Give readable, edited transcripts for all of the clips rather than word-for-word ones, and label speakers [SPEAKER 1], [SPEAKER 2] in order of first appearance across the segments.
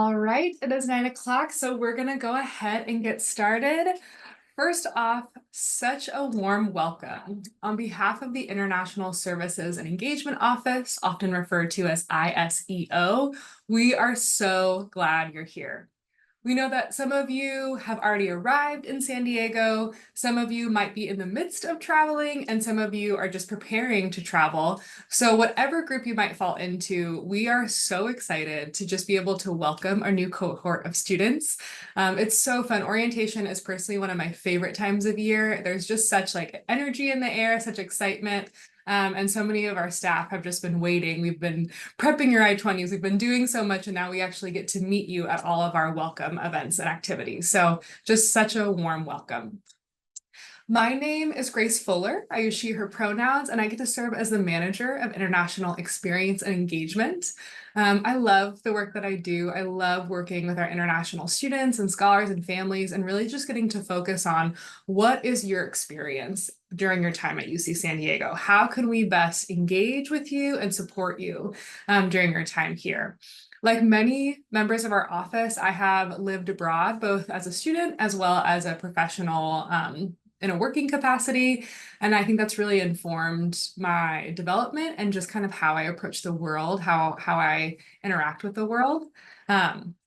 [SPEAKER 1] All right, it is 9 o'clock, so we're gonna go ahead and get started. First off, such a warm welcome. On behalf of the International Services and Engagement Office, often referred to as ISEO, we are so glad you're here. We know that some of you have already arrived in San Diego, some of you might be in the midst of traveling, and some of you are just preparing to travel. So whatever group you might fall into, we are so excited to just be able to welcome our new cohort of students. It's so fun. Orientation is personally one of my favorite times of year. There's just such like energy in the air, such excitement. And so many of our staff have just been waiting. We've been prepping your I-20s. We've been doing so much, and now we actually get to meet you at all of our welcome events and activities. So just such a warm welcome. My name is Grace Fuller. I use she, her pronouns, and I get to serve as the manager of international experience and engagement. I love the work that I do. I love working with our international students and scholars and families, and really just getting to focus on what is your experience during your time at UC San Diego? How can we best engage with you and support you during your time here? Like many members of our office, I have lived abroad, both as a student as well as a professional in a working capacity. And I think that's really informed my development and just kind of how I approach the world, how I interact with the world.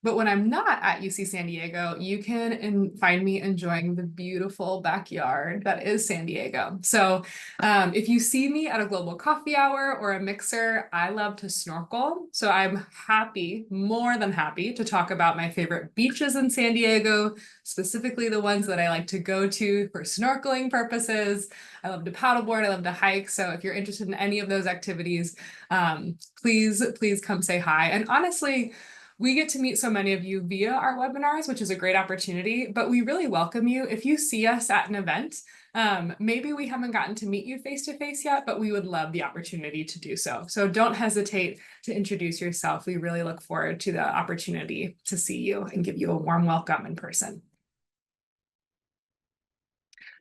[SPEAKER 1] But when I'm not at UC San Diego, you can find me enjoying the beautiful backyard that is San Diego. So if you see me at a global coffee hour or a mixer, I love to snorkel. So I'm happy, more than happy, to talk about my favorite beaches in San Diego, specifically the ones that I like to go to for snorkeling purposes. I love to paddleboard, I love to hike. So if you're interested in any of those activities, please come say hi. And honestly, we get to meet so many of you via our webinars, which is a great opportunity, but we really welcome you. If you see us at an event, maybe we haven't gotten to meet you face to face yet, but we would love the opportunity to do so. So don't hesitate to introduce yourself. We really look forward to the opportunity to see you and give you a warm welcome in person.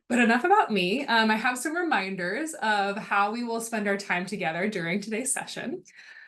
[SPEAKER 1] But enough about me. I have some reminders of how we will spend our time together during today's session.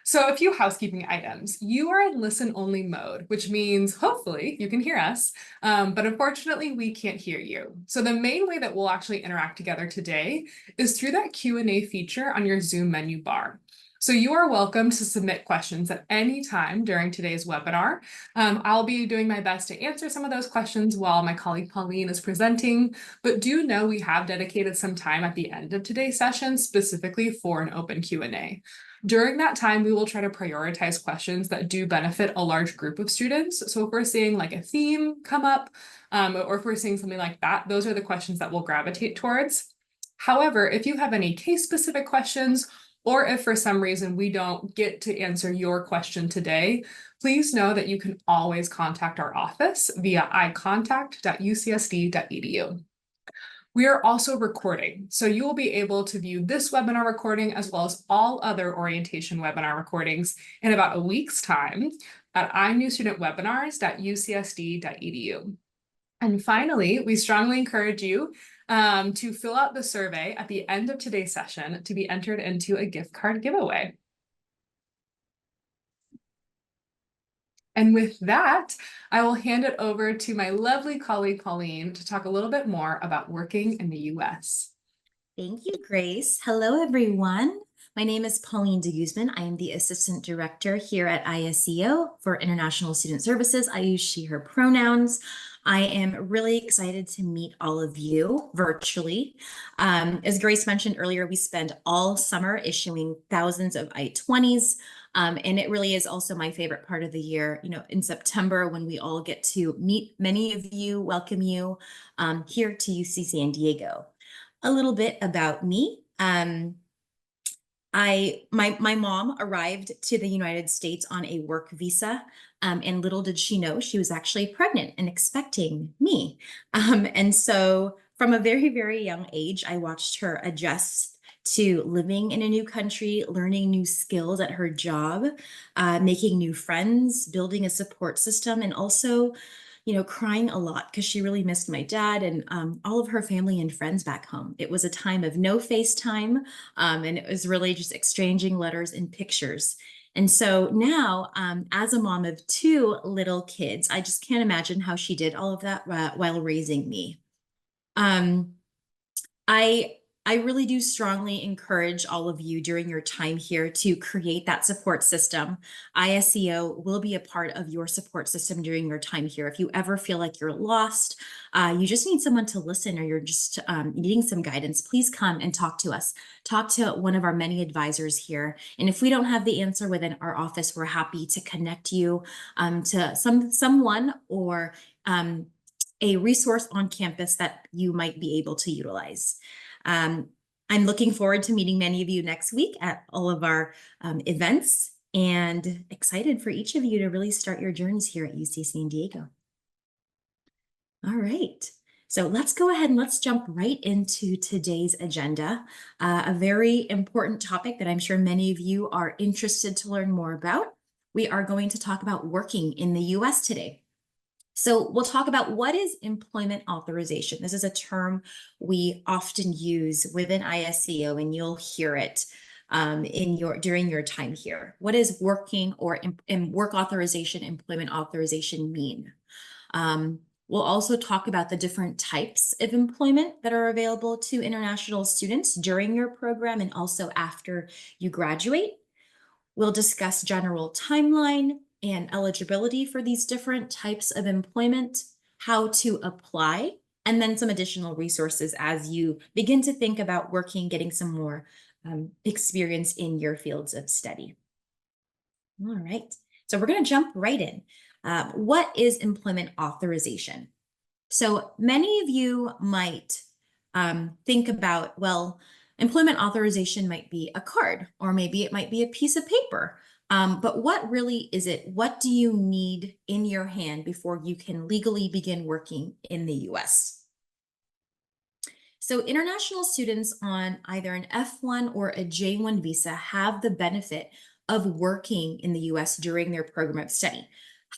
[SPEAKER 1] So a few housekeeping items. You are in listen-only mode, which means hopefully you can hear us, but unfortunately we can't hear you. So the main way that we'll actually interact together today is through that Q&A feature on your Zoom menu bar. So you are welcome to submit questions at any time during today's webinar. I'll be doing my best to answer some of those questions while my colleague Pauline is presenting, but do know we have dedicated some time at the end of today's session specifically for an open Q&A. During that time, we will try to prioritize questions that do benefit a large group of students. So if we're seeing like a theme come up, or if we're seeing something like that, those are the questions that we'll gravitate towards. However, if you have any case-specific questions, or if for some reason we don't get to answer your question today, please know that you can always contact our office via icontact.ucsd.edu. We are also recording, so you will be able to view this webinar recording as well as all other orientation webinar recordings in about a week's time at inewstudentwebinars.ucsd.edu. And finally, we strongly encourage you to fill out the survey at the end of today's session to be entered into a gift card giveaway. And with that, I will hand it over to my lovely colleague, Pauline, to talk a little bit more about working in the US.
[SPEAKER 2] Thank you, Grace. Hello, everyone. My name is Pauline de Guzman. I am the Assistant Director here at ISEO for International Student Services. I use she, her pronouns. I am really excited to meet all of you virtually. As Grace mentioned earlier, we spend all summer issuing thousands of I-20s. And it really is also my favorite part of the year, in September when we all get to meet many of you, welcome you here to UC San Diego. A little bit about me. My mom arrived to the United States on a work visa, and little did she know she was actually pregnant and expecting me. And so from a very, very young age, I watched her adjust to living in a new country, learning new skills at her job, making new friends, building a support system, and also crying a lot because she really missed my dad and all of her family and friends back home. It was a time of no FaceTime, and it was really just exchanging letters and pictures. And so now, as a mom of two little kids, I just can't imagine how she did all of that while raising me. Um, I I really do strongly encourage all of you during your time here to create that support system. ISEO will be a part of your support system during your time here. If you ever feel like you're lost, you just need someone to listen, or you're just needing some guidance, please come and talk to us. Talk to one of our many advisors here. And if we don't have the answer within our office, we're happy to connect you to someone or a resource on campus that you might be able to utilize. Um, I'm looking forward to meeting many of you next week at all of our events, and excited for each of you to really start your journeys here at UC San Diego. All right. So let's go ahead and let's jump right into today's agenda. A very important topic that I'm sure many of you are interested to learn more about. We are going to talk about working in the US today. So we'll talk about what is employment authorization. This is a term we often use within ISEO, and you'll hear it during your time here. What does working or work authorization, employment authorization mean? We'll also talk about the different types of employment that are available to international students during your program and also after you graduate. We'll discuss general timeline and eligibility for these different types of employment, how to apply, and then some additional resources as you begin to think about working, getting some more experience in your fields of study. All right, so we're going to jump right in. What is employment authorization? So many of you might think about, well, employment authorization might be a card, or maybe it might be a piece of paper. But what really is it? What do you need in your hand before you can legally begin working in the US? So international students on either an F1 or a J1 visa have the benefit of working in the US during their program of study.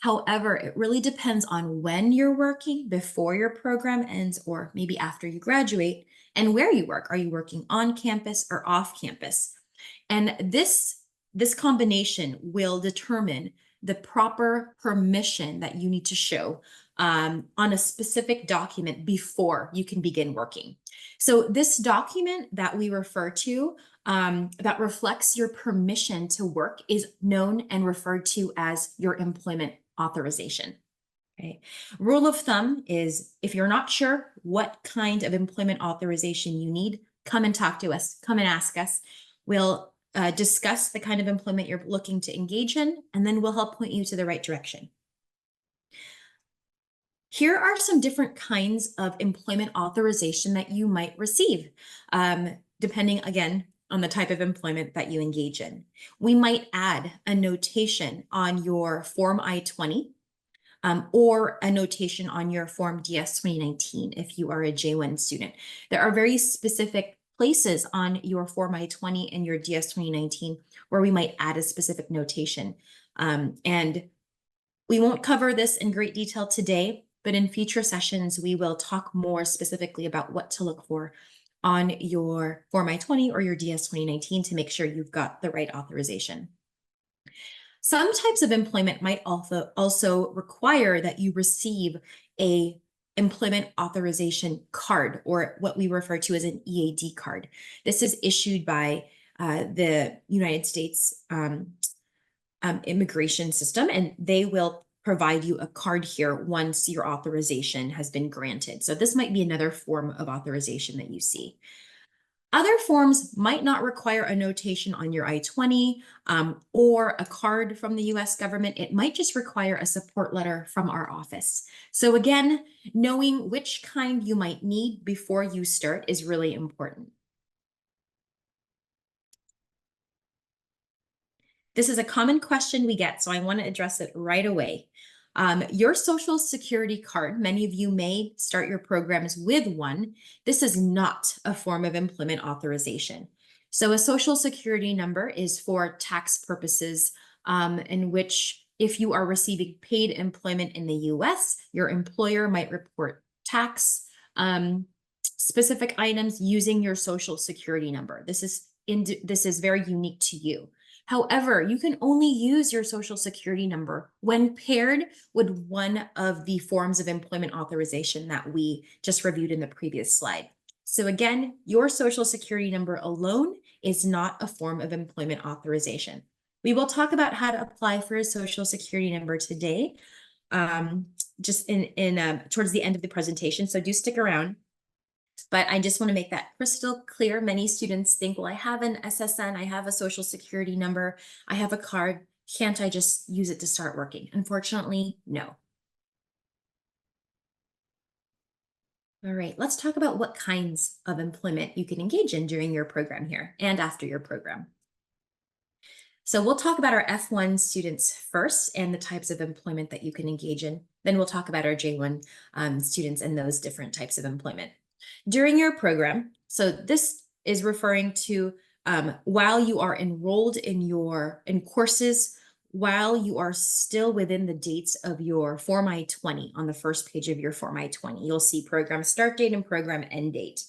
[SPEAKER 2] However, it really depends on when you're working, before your program ends, or maybe after you graduate, and where you work. Are you working on campus or off campus? And this combination will determine the proper permission that you need to show on a specific document before you can begin working. So this document that we refer to that reflects your permission to work is known and referred to as your employment authorization. Okay. Rule of thumb is, if you're not sure what kind of employment authorization you need, come and talk to us, come and ask us. We'll discuss the kind of employment you're looking to engage in, and then we'll help point you to the right direction. Here are some different kinds of employment authorization that you might receive, depending, again, on the type of employment that you engage in. We might add a notation on your Form I-20 or a notation on your Form DS 2019 if you are a J1 student. There are very specific places on your Form I-20 and your DS 2019 where we might add a specific notation. And we won't cover this in great detail today, but in future sessions, we will talk more specifically about what to look for on your Form I-20 or your DS 2019 to make sure you've got the right authorization. Some types of employment might also require that you receive a employment authorization card, or what we refer to as an EAD card. This is issued by the United States immigration system, and they will provide you a card here once your authorization has been granted. So this might be another form of authorization that you see. Other forms might not require a notation on your I-20 or a card from the US government. It might just require a support letter from our office. So again, knowing which kind you might need before you start is really important. This is a common question we get, so I want to address it right away. Your Social Security card, many of you may start your programs with one. This is not a form of employment authorization. So a Social Security number is for tax purposes, in which if you are receiving paid employment in the US, your employer might report tax specific items using your Social Security number. This is very unique to you. However, you can only use your social security number when paired with one of the forms of employment authorization that we just reviewed in the previous slide. So again, your social security number alone is not a form of employment authorization. We will talk about how to apply for a social security number today, just towards the end of the presentation. So do stick around. But I just want to make that crystal clear. Many students think, well, I have an SSN, I have a social security number, I have a card. Can't I just use it to start working? Unfortunately, no. All right, let's talk about what kinds of employment you can engage in during your program here and after your program. So we'll talk about our F1 students first and the types of employment that you can engage in. Then we'll talk about our J1 students and those different types of employment. During your program, so this is referring to while you are enrolled in courses, while you are still within the dates of your Form I-20 on the first page of your Form I-20, you'll see program start date and program end date.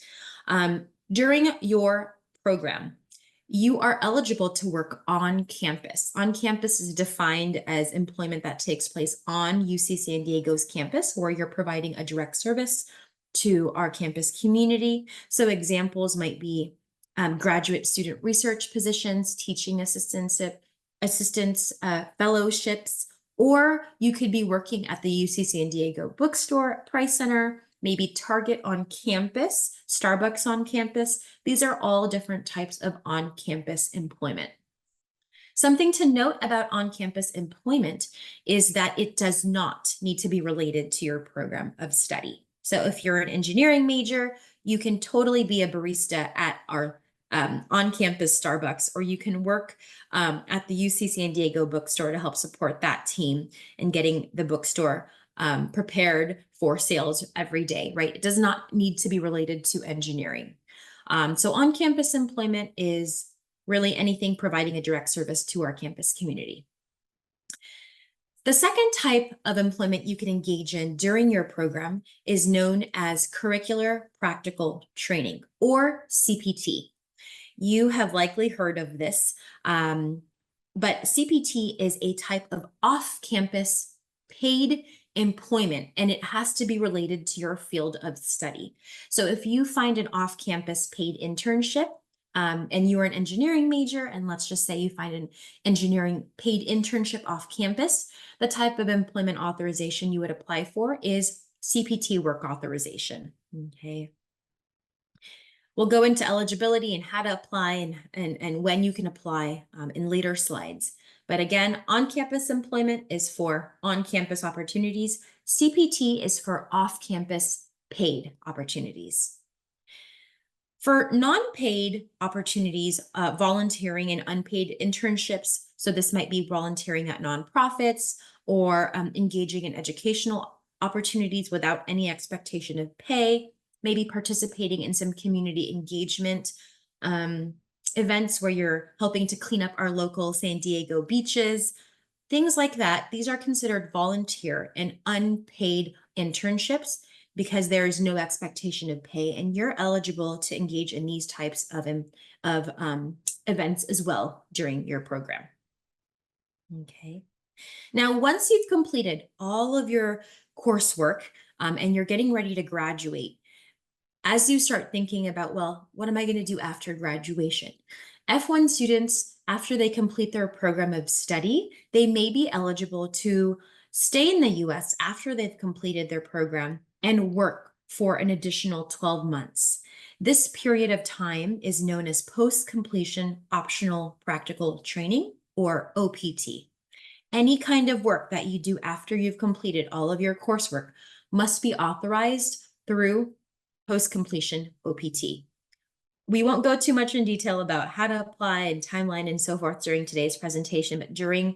[SPEAKER 2] During your program, you are eligible to work on campus. On campus is defined as employment that takes place on UC San Diego's campus, where you're providing a direct service to our campus community. So examples might be graduate student research positions, teaching assistants, fellowships, or you could be working at the UC San Diego bookstore, Price Center, maybe Target on campus, Starbucks on campus. These are all different types of on-campus employment. Something to note about on-campus employment is that it does not need to be related to your program of study. So if you're an engineering major, you can totally be a barista at our on-campus Starbucks, or you can work at the UC San Diego bookstore to help support that team in getting the bookstore prepared for sales every day, right? It does not need to be related to engineering. So on-campus employment is really anything providing a direct service to our campus community. The second type of employment you can engage in during your program is known as curricular practical training, or CPT. You have likely heard of this, but CPT is a type of off-campus paid employment, and it has to be related to your field of study. So if you find an off-campus paid internship, and you're an engineering major, and let's just say you find an engineering paid internship off campus, the type of employment authorization you would apply for is CPT work authorization. Okay. We'll go into eligibility and how to apply and when you can apply in later slides. But again, on-campus employment is for on-campus opportunities. CPT is for off-campus paid opportunities. For non-paid opportunities, volunteering and unpaid internships, so this might be volunteering at nonprofits or engaging in educational opportunities without any expectation of pay, maybe participating in some community engagement events where you're helping to clean up our local San Diego beaches, things like that. These are considered volunteer and unpaid internships, because there is no expectation of pay, and you're eligible to engage in these types of events as well during your program. Okay. Now, once you've completed all of your coursework and you're getting ready to graduate, as you start thinking about, well, what am I going to do after graduation? F1 students, after they complete their program of study, they may be eligible to stay in the US after they've completed their program and work for an additional 12 months. This period of time is known as post-completion optional practical training, or OPT. Any kind of work that you do after you've completed all of your coursework must be authorized through post-completion OPT. We won't go too much in detail about how to apply and timeline and so forth during today's presentation, but during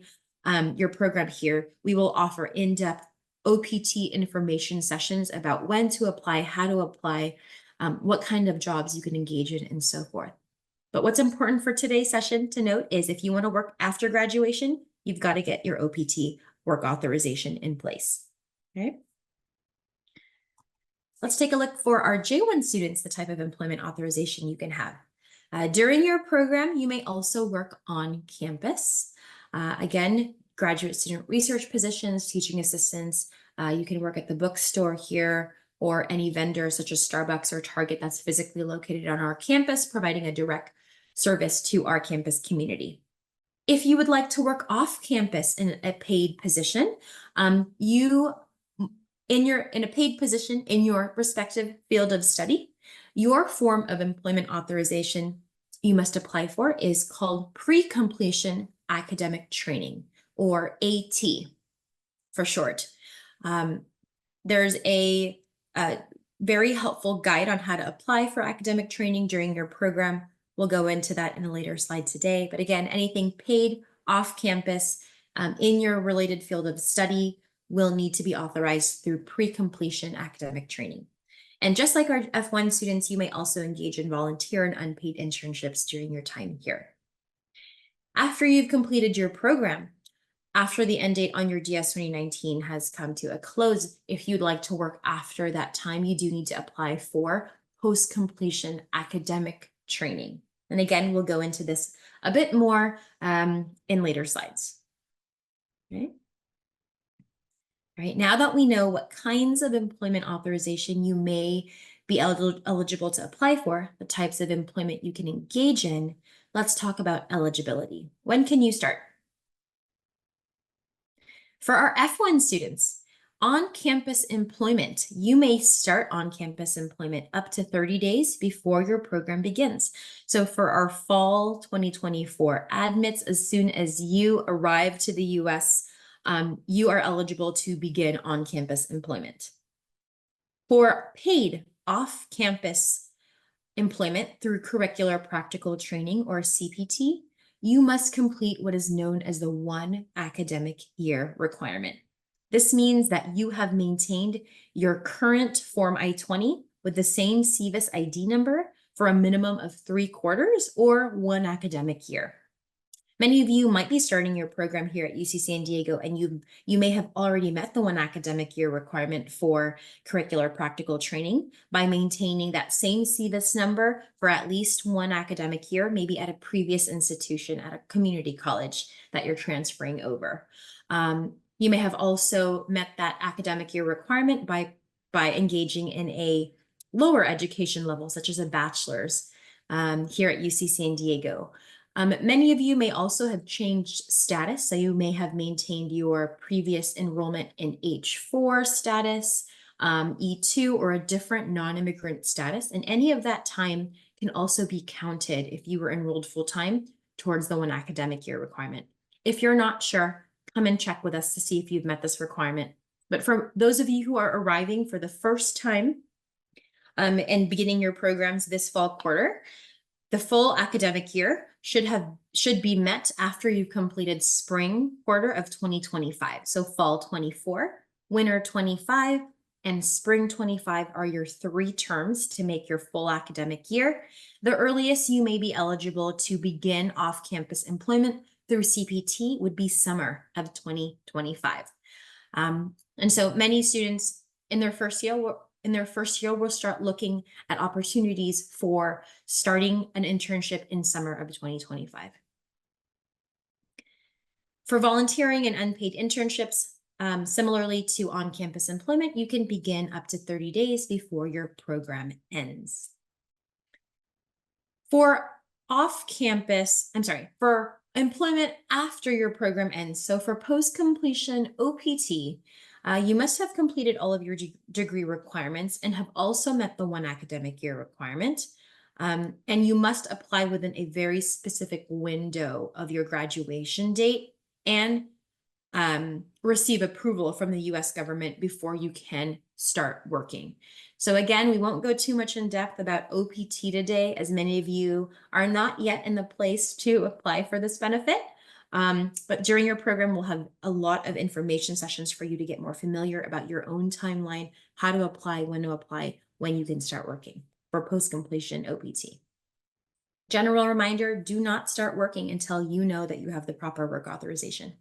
[SPEAKER 2] your program here, we will offer in-depth OPT information sessions about when to apply, how to apply, what kind of jobs you can engage in, and so forth. But what's important for today's session to note is if you want to work after graduation, you've got to get your OPT work authorization in place. Okay. Let's take a look for our J1 students, the type of employment authorization you can have. During your program, you may also work on campus. Again, graduate student research positions, teaching assistants. You can work at the bookstore here or any vendor such as Starbucks or Target that's physically located on our campus, providing a direct service to our campus community. If you would like to work off campus in a paid position, you in a paid position in your respective field of study, your form of employment authorization you must apply for is called pre-completion academic training, or AT for short. There's a very helpful guide on how to apply for academic training during your program. We'll go into that in a later slide today. But again, anything paid off campus in your related field of study will need to be authorized through pre-completion academic training. And just like our F1 students, you may also engage in volunteer and unpaid internships during your time here. After you've completed your program, after the end date on your DS 2019 has come to a close, if you'd like to work after that time, you do need to apply for post-completion academic training. And again, we'll go into this a bit more in later slides. Okay. All right, now that we know what kinds of employment authorization you may be eligible to apply for, the types of employment you can engage in, let's talk about eligibility. When can you start? For our F1 students, on-campus employment, you may start on-campus employment up to 30 days before your program begins. So for our fall 2024 admits, as soon as you arrive to the US, you are eligible to begin on-campus employment. For paid off-campus employment through curricular practical training, or CPT, you must complete what is known as the 1 academic year requirement. This means that you have maintained your current Form I-20 with the same CVIS ID number for a minimum of 3 quarters or 1 academic year. Many of you might be starting your program here at UC San Diego, and you may have already met the 1 academic year requirement for curricular practical training by maintaining that same CVIS number for at least 1 academic year, maybe at a previous institution at a community college that you're transferring over. You may have also met that academic year requirement by engaging in a lower education level, such as a bachelor's here at UC San Diego. Many of you may also have changed status, so you may have maintained your previous enrollment in H4 status, E2, or a different non-immigrant status, and any of that time can also be counted if you were enrolled full-time towards the 1 academic year requirement. If you're not sure, come and check with us to see if you've met this requirement. But for those of you who are arriving for the first time and beginning your programs this fall quarter, the full academic year should be met after you've completed spring quarter of 2025. So fall 24, winter 25, and spring 25 are your 3 terms to make your full academic year. The earliest you may be eligible to begin off-campus employment through CPT would be summer of 2025. And so many students in their first year will start looking at opportunities for starting an internship in summer of 2025. For volunteering and unpaid internships, similarly to on-campus employment, you can begin up to 30 days before your program ends. For employment after your program ends, so for post-completion OPT, you must have completed all of your degree requirements and have also met the 1 academic year requirement. And you must apply within a very specific window of your graduation date and receive approval from the US government before you can start working. So again, we won't go too much in depth about OPT today, as many of you are not yet in the place to apply for this benefit. But during your program, we'll have a lot of information sessions for you to get more familiar about your own timeline, how to apply, when you can start working for post-completion OPT. General reminder, do not start working until you know that you have the proper work authorization.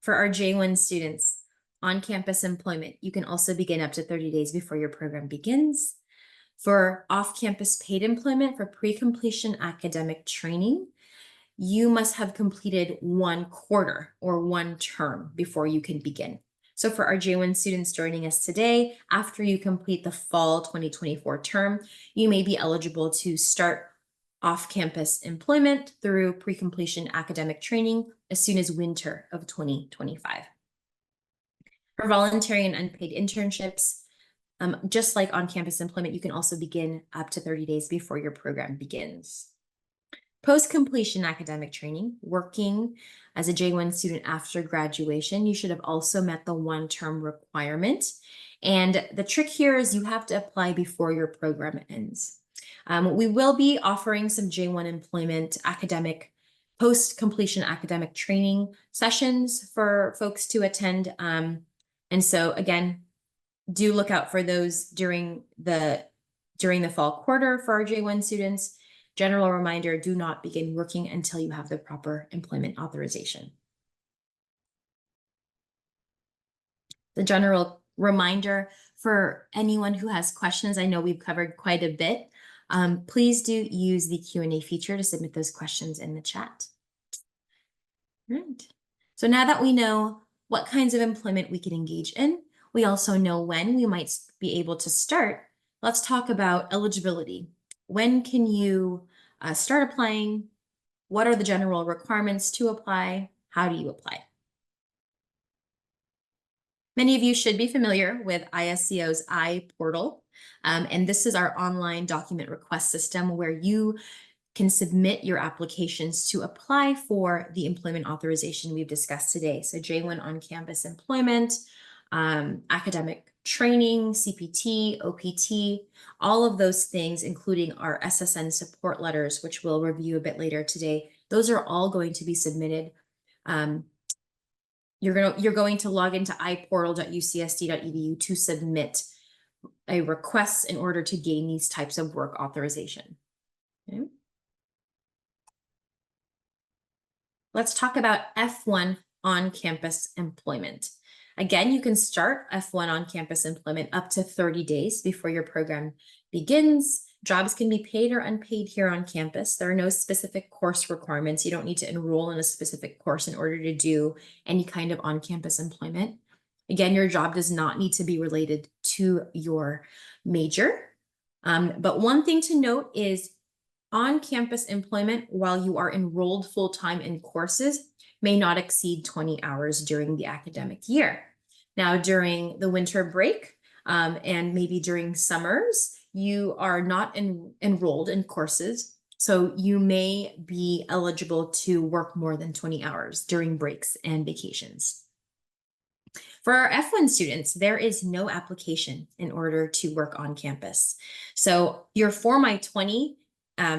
[SPEAKER 2] For our J1 students, on-campus employment, you can also begin up to 30 days before your program begins. For off-campus paid employment for pre-completion academic training, you must have completed 1 quarter or 1 term before you can begin. So for our J1 students joining us today, after you complete the fall 2024 term, you may be eligible to start off-campus employment through pre-completion academic training as soon as winter of 2025. For voluntary and unpaid internships, just like on-campus employment, you can also begin up to 30 days before your program begins. Post-completion academic training, working as a J1 student after graduation, you should have also met the 1-term requirement. And the trick here is you have to apply before your program ends. We will be offering some J1 employment post-completion academic training sessions for folks to attend. And so again, do look out for those during the fall quarter for our J1 students. General reminder, do not begin working until you have the proper employment authorization. The general reminder for anyone who has questions, I know we've covered quite a bit. Please do use the Q&A feature to submit those questions in the chat. Right. So now that we know what kinds of employment we can engage in, we also know when we might be able to start. Let's talk about eligibility. When can you start applying? What are the general requirements to apply? How do you apply? Many of you should be familiar with ISEO's iPortal, and this is our online document request system where you can submit your applications to apply for the employment authorization we've discussed today. So J1 on-campus employment, academic training, CPT, OPT, all of those things, including our SSN support letters, which we'll review a bit later today. Those are all going to be submitted. You're going to log into iportal.ucsd.edu to submit a request in order to gain these types of work authorization. Okay. Let's talk about F1 on-campus employment. Again, you can start F1 on-campus employment up to 30 days before your program begins. Jobs can be paid or unpaid here on campus. There are no specific course requirements. You don't need to enroll in a specific course in order to do any kind of on-campus employment. Again, your job does not need to be related to your major. But one thing to note is on-campus employment, while you are enrolled full-time in courses, may not exceed 20 hours during the academic year. Now, during the winter break and maybe during summers, you are not enrolled in courses, so you may be eligible to work more than 20 hours during breaks and vacations. For our F1 students, there is no application in order to work on campus. So your Form I-20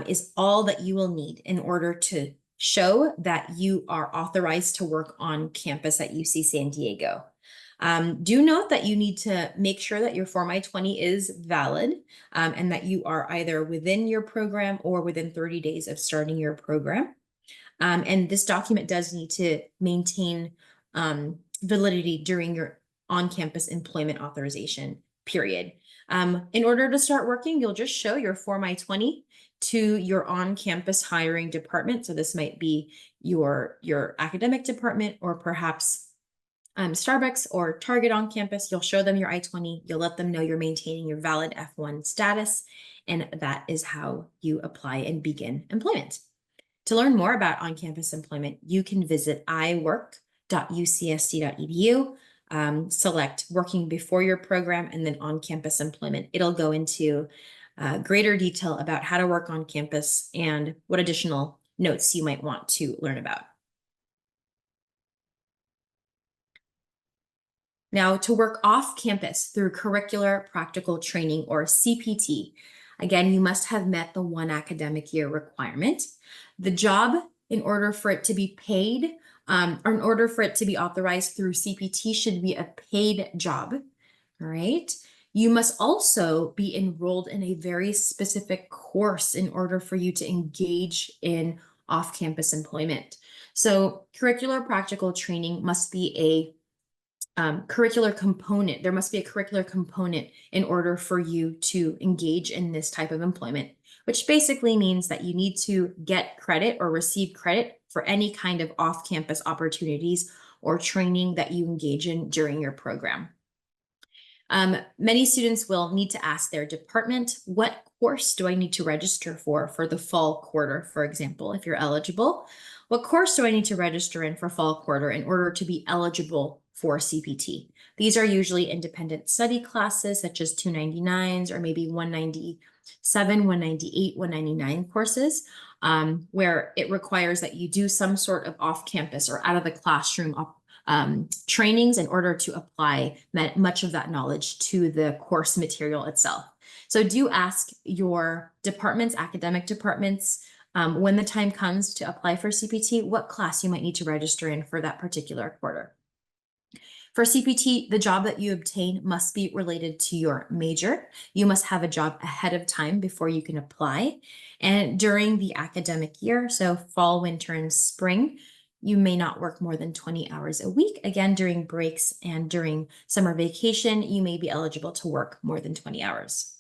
[SPEAKER 2] is all that you will need in order to show that you are authorized to work on campus at UC San Diego. Do note that you need to make sure that your Form I-20 is valid and that you are either within your program or within 30 days of starting your program. And this document does need to maintain validity during your on-campus employment authorization period. In order to start working, you'll just show your Form I-20 to your on-campus hiring department. So this might be your academic department or perhaps Starbucks or Target on campus. You'll show them your I-20. You'll let them know you're maintaining your valid F1 status, and that is how you apply and begin employment. To learn more about on-campus employment, you can visit iwork.ucsd.edu, select working before your program, and then on-campus employment. It'll go into greater detail about how to work on campus and what additional notes you might want to learn about. Now, to work off campus through curricular practical training or CPT, again, you must have met the 1 academic year requirement. The job, in order for it to be paid, or in order for it to be authorized through CPT, should be a paid job, all right? You must also be enrolled in a very specific course in order for you to engage in off-campus employment. So curricular practical training must be a curricular component. There must be a curricular component in order for you to engage in this type of employment, which basically means that you need to get credit or receive credit for any kind of off-campus opportunities or training that you engage in during your program. Many students will need to ask their department, what course do I need to register for the fall quarter, for example, if you're eligible? What course do I need to register in for fall quarter in order to be eligible for CPT? These are usually independent study classes such as 299s or maybe 197, 198, 199 courses, where it requires that you do some sort of off-campus or out of the classroom trainings in order to apply much of that knowledge to the course material itself. So do ask your departments, academic departments, when the time comes to apply for CPT, what class you might need to register in for that particular quarter. For CPT, the job that you obtain must be related to your major. You must have a job ahead of time before you can apply. And during the academic year, so fall, winter, and spring, you may not work more than 20 hours a week. Again, during breaks and during summer vacation, you may be eligible to work more than 20 hours.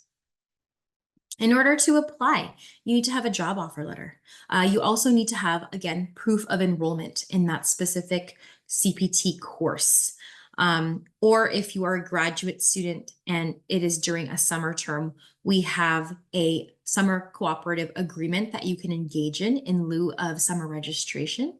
[SPEAKER 2] In order to apply, you need to have a job offer letter. You also need to have, again, proof of enrollment in that specific CPT course. Or if you are a graduate student and it is during a summer term, we have a summer cooperative agreement that you can engage in lieu of summer registration.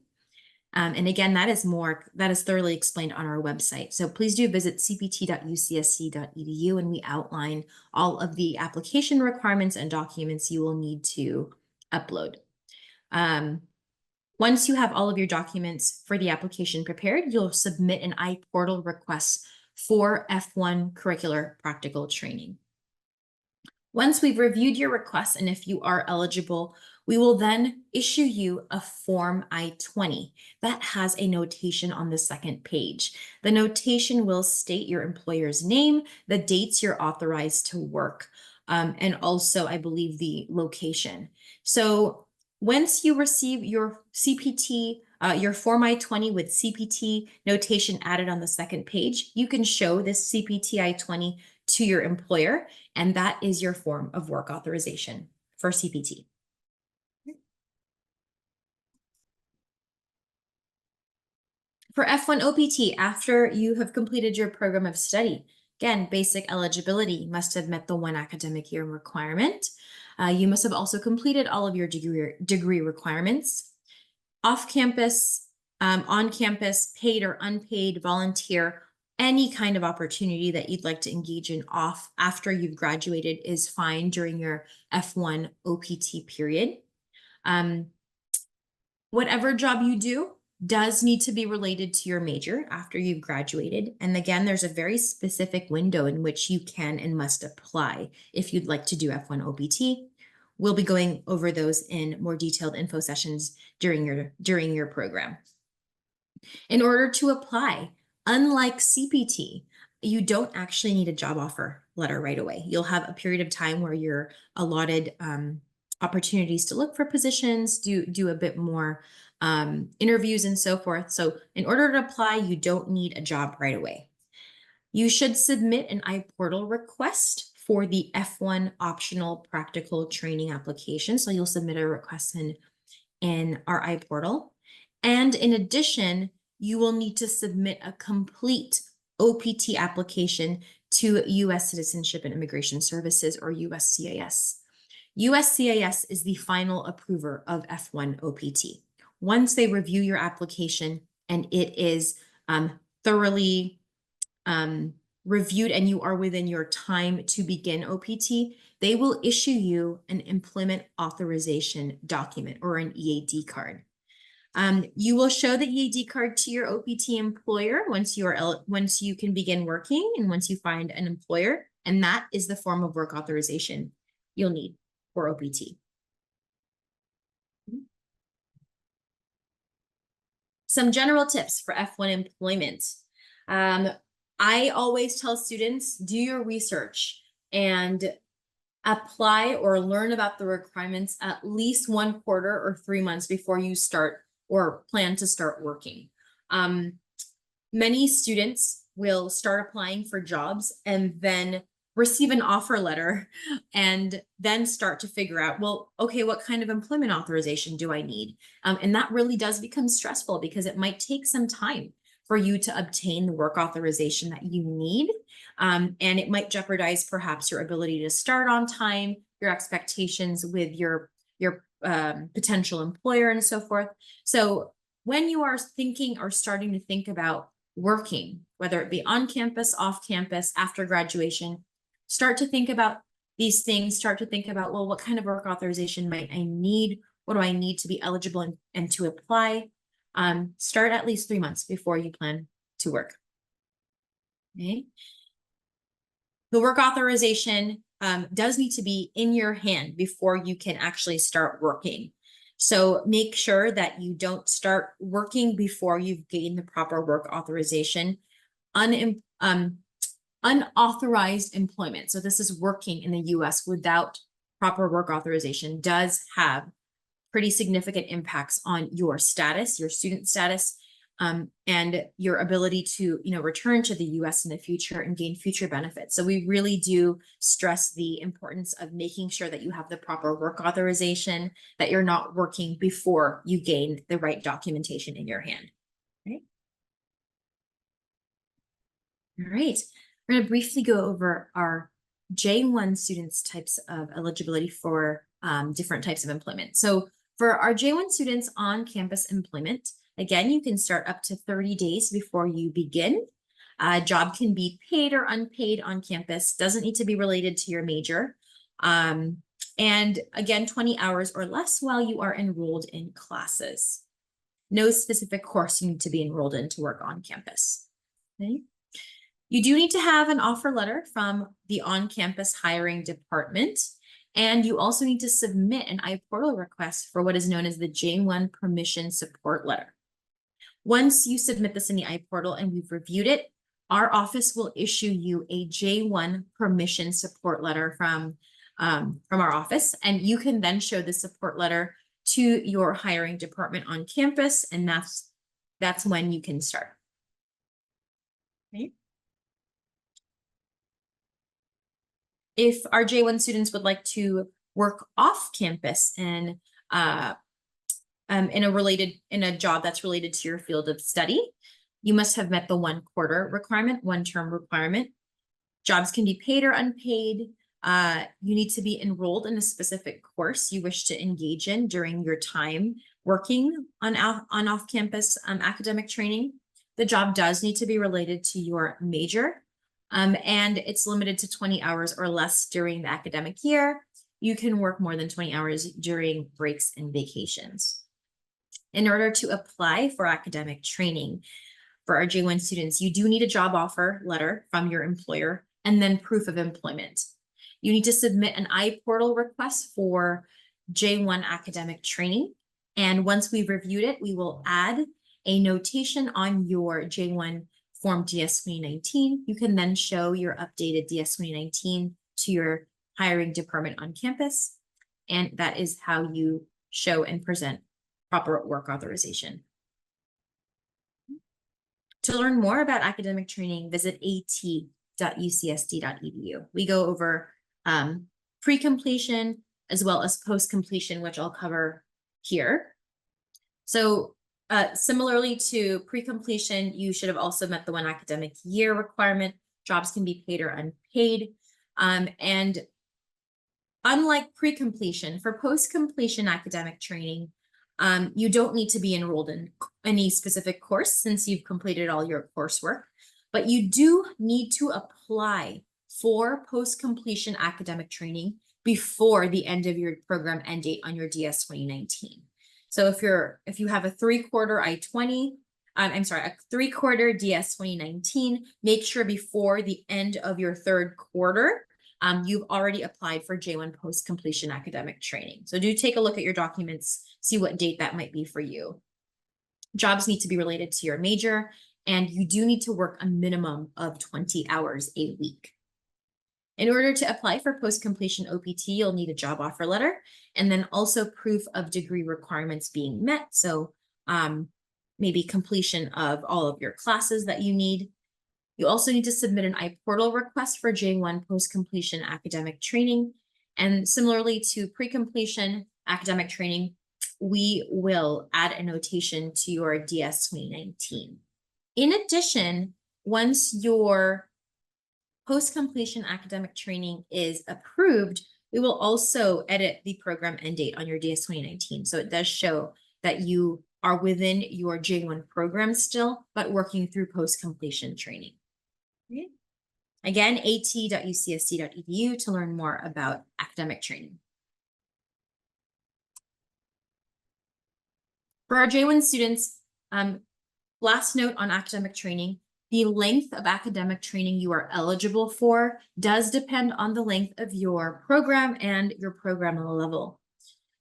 [SPEAKER 2] And again, that is thoroughly explained on our website. So please do visit cpt.ucsc.edu, and we outline all of the application requirements and documents you will need to upload. Once you have all of your documents for the application prepared, you'll submit an iPortal request for F1 curricular practical training. Once we've reviewed your request, and if you are eligible, we will then issue you a Form I-20 that has a notation on the second page. The notation will state your employer's name, the dates you're authorized to work, and also, I believe, the location. So once you receive your CPT, your Form I-20 with CPT notation added on the second page, you can show this CPT I-20 to your employer, and that is your form of work authorization for CPT. For F1 OPT, after you have completed your program of study, again, basic eligibility must have met the 1 academic year requirement. You must have also completed all of your degree requirements. Off-campus, on-campus, paid or unpaid, volunteer, any kind of opportunity that you'd like to engage in off after you've graduated is fine during your F1 OPT period. Whatever job you do does need to be related to your major after you've graduated. And again, there's a very specific window in which you can and must apply if you'd like to do F1 OPT. We'll be going over those in more detailed info sessions during your program. In order to apply, unlike CPT, you don't actually need a job offer letter right away. You'll have a period of time where you're allotted opportunities to look for positions, do a bit more interviews and so forth. So in order to apply, you don't need a job right away. You should submit an iPortal request for the F1 optional practical training application. So you'll submit a request in our iPortal. And in addition, you will need to submit a complete OPT application to U.S. Citizenship and Immigration Services, or USCIS. USCIS is the final approver of F1 OPT. Once they review your application and it is thoroughly reviewed and you are within your time to begin OPT, they will issue you an employment authorization document, or an EAD card. You will show the EAD card to your OPT employer once you can begin working and once you find an employer, and that is the form of work authorization you'll need for OPT. Some general tips for F1 employment. I always tell students, do your research and apply or learn about the requirements at least 1 quarter or 3 months before you start or plan to start working. Many students will start applying for jobs and then receive an offer letter and then start to figure out, well, okay, what kind of employment authorization do I need? And that really does become stressful because it might take some time for you to obtain the work authorization that you need. And it might jeopardize perhaps your ability to start on time, your expectations with your potential employer and so forth. So when you are thinking or starting to think about working, whether it be on campus, off campus, after graduation, start to think about these things, start to think about, well, what kind of work authorization might I need? What do I need to be eligible and to apply? Start at least 3 months before you plan to work. Okay. The work authorization does need to be in your hand before you can actually start working. So make sure that you don't start working before you've gained the proper work authorization. Unauthorized employment, so this is working in the US without proper work authorization, does have pretty significant impacts on your status, your student status, and your ability to, return to the US in the future and gain future benefits. So we really do stress the importance of making sure that you have the proper work authorization, that you're not working before you gain the right documentation in your hand. Right? All right. We're going to briefly go over our J1 students types of eligibility for different types of employment. So for our J1 students on campus employment, again, you can start up to 30 days before you begin. A job can be paid or unpaid on campus, doesn't need to be related to your major. And again, 20 hours or less while you are enrolled in classes. No specific course you need to be enrolled in to work on campus. Okay. You do need to have an offer letter from the on-campus hiring department. And you also need to submit an iPortal request for what is known as the J1 permission support letter. Once you submit this in the iPortal and we've reviewed it, our office will issue you a J1 permission support letter from our office. And you can then show the support letter to your hiring department on campus. And that's when you can start. Okay. If our J1 students would like to work off campus and in a job that's related to your field of study, you must have met the 1 quarter requirement, 1 term requirement. Jobs can be paid or unpaid. You need to be enrolled in a specific course you wish to engage in during your time working on off-campus academic training. The job does need to be related to your major, and it's limited to 20 hours or less during the academic year. You can work more than 20 hours during breaks and vacations. In order to apply for academic training for our J1 students, you do need a job offer letter from your employer and then proof of employment. You need to submit an iPortal request for J1 academic training. And once we've reviewed it, we will add a notation on your J1 form DS 2019. You can then show your updated DS 2019 to your hiring department on campus. And that is how you show and present proper work authorization. To learn more about academic training, visit at.ucsd.edu. We go over pre-completion as well as post-completion, which I'll cover here. So similarly to pre-completion, you should have also met the 1 academic year requirement. Jobs can be paid or unpaid. And unlike pre-completion, for post-completion academic training, you don't need to be enrolled in any specific course since you've completed all your coursework, but you do need to apply for post-completion academic training before the end of your program end date on your DS 2019. So if you have a 3/4 I-20, a 3/4 DS 2019, make sure before the end of your 3rd quarter, you've already applied for J1 post-completion academic training. So do take a look at your documents, see what date that might be for you. Jobs need to be related to your major, and you do need to work a minimum of 20 hours a week. In order to apply for post-completion OPT, you'll need a job offer letter and then also proof of degree requirements being met. So maybe completion of all of your classes that you need. You also need to submit an iPortal request for J1 post-completion academic training. And similarly to pre-completion academic training, we will add a notation to your DS 2019. In addition, once your post-completion academic training is approved, we will also edit the program end date on your DS 2019. So it does show that you are within your J1 program still, but working through post-completion training. Okay. Again, at.ucsd.edu to learn more about academic training. For our J1 students, last note on academic training, the length of academic training you are eligible for does depend on the length of your program and your program level.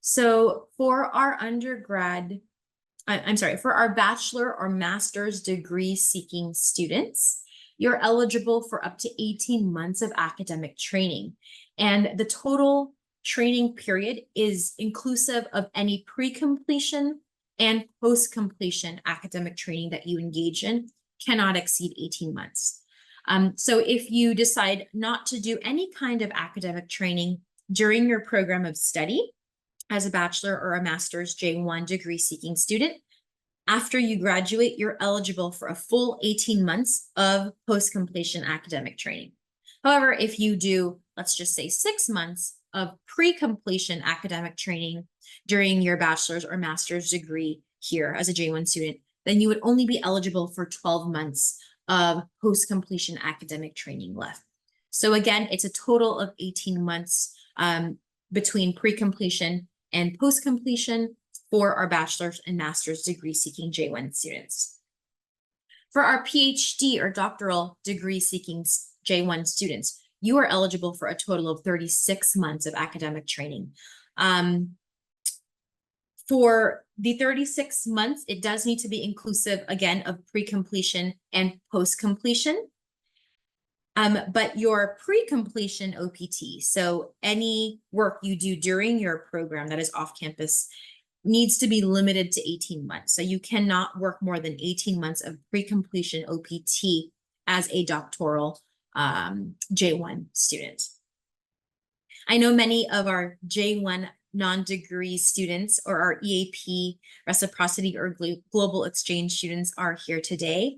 [SPEAKER 2] So for our for our bachelor or master's degree seeking students, you're eligible for up to 18 months of academic training. And the total training period is inclusive of any pre-completion and post-completion academic training that you engage in cannot exceed 18 months. So if you decide not to do any kind of academic training during your program of study as a bachelor or a master's J1 degree seeking student, after you graduate, you're eligible for a full 18 months of post-completion academic training. However, if you do, let's just say 6 months of pre-completion academic training during your bachelor's or master's degree here as a J1 student, then you would only be eligible for 12 months of post-completion academic training left. So again, it's a total of 18 months between pre-completion and post-completion for our bachelor's and master's degree seeking J1 students. For our PhD or doctoral degree seeking J1 students, you are eligible for a total of 36 months of academic training. For the 36 months, it does need to be inclusive, again, of pre-completion and post-completion. But your pre-completion OPT, so any work you do during your program that is off campus, needs to be limited to 18 months. So you cannot work more than 18 months of pre-completion OPT as a doctoral J1 student. I know many of our J1 non-degree students or our EAP, reciprocity or global exchange students are here today.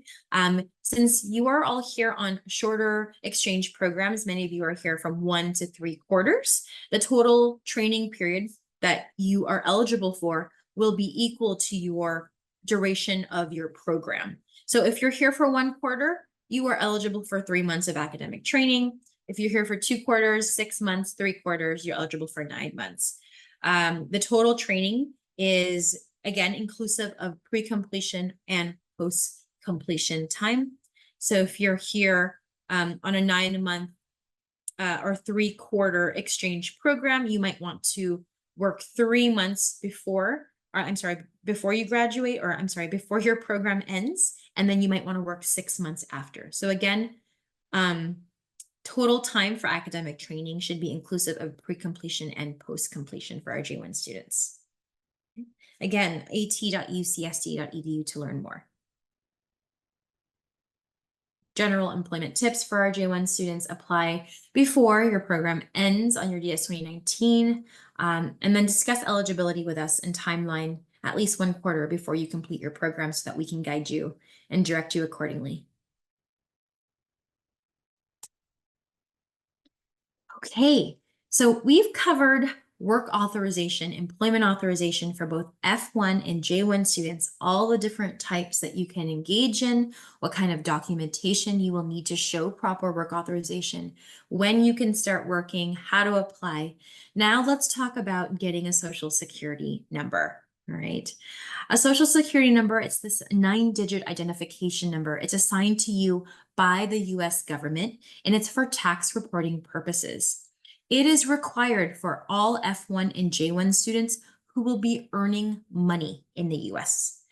[SPEAKER 2] Since you are all here on shorter exchange programs, many of you are here from 1 to 3 quarters, the total training period that you are eligible for will be equal to your duration of your program. So if you're here for 1 quarter, you are eligible for 3 months of academic training. If you're here for 2 quarters, 6 months, 3 quarters, you're eligible for 9 months. The total training is, again, inclusive of pre-completion and post-completion time. So if you're here on a 9-month or 3-quarter exchange program, you might want to work 3 months before you graduate, or before your program ends, and then you might want to work 6 months after. So again, total time for academic training should be inclusive of pre-completion and post-completion for our J1 students. Again, at.ucsd.edu to learn more. General employment tips for our J1 students: apply before your program ends on your DS 2019, and then discuss eligibility with us and timeline at least 1 quarter before you complete your program so that we can guide you and direct you accordingly. Okay, so we've covered work authorization, employment authorization for both F1 and J1 students, all the different types that you can engage in, what kind of documentation you will need to show proper work authorization, when you can start working, how to apply. Now let's talk about getting a social security number. All right. A social security number, it's this 9-digit identification number. It's assigned to you by the US government, and it's for tax reporting purposes. It is required for all F1 and J1 students who will be earning money in the US.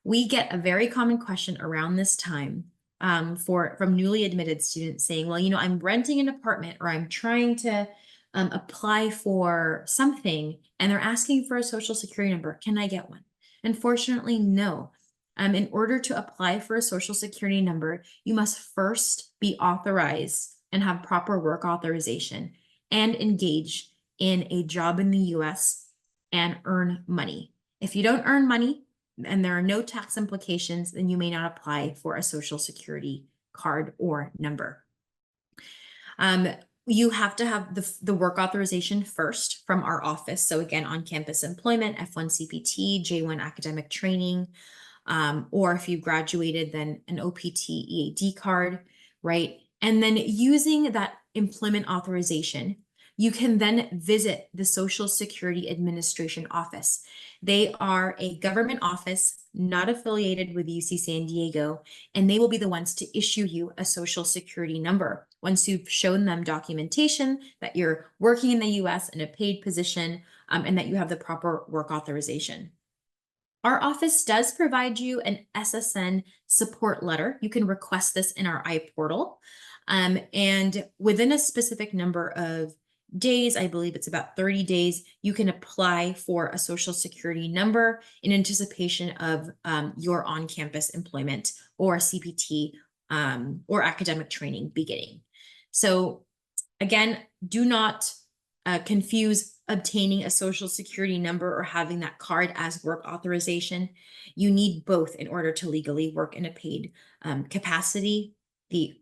[SPEAKER 2] We get a very common question around this time from newly admitted students saying, well, I'm renting an apartment, or I'm trying to apply for something, and they're asking for a social security number. Can I get one? Unfortunately, no. In order to apply for a social security number, you must first be authorized and have proper work authorization and engage in a job in the US and earn money. If you don't earn money and there are no tax implications, then you may not apply for a social security card or number. You have to have the work authorization first from our office. So again, on-campus employment, F1 CPT, J1 academic training, or if you graduated, then an OPT EAD card, right? And then using that employment authorization, you can then visit the Social Security Administration office. They are a government office not affiliated with UC San Diego, and they will be the ones to issue you a social security number once you've shown them documentation that you're working in the US in a paid position, and that you have the proper work authorization. Our office does provide you an SSN support letter. You can request this in our iPortal. And within a specific number of days, I believe it's about 30 days, you can apply for a social security number in anticipation of your on-campus employment or CPT or academic training beginning. So again, do not confuse obtaining a social security number or having that card as work authorization. You need both in order to legally work in a paid capacity. The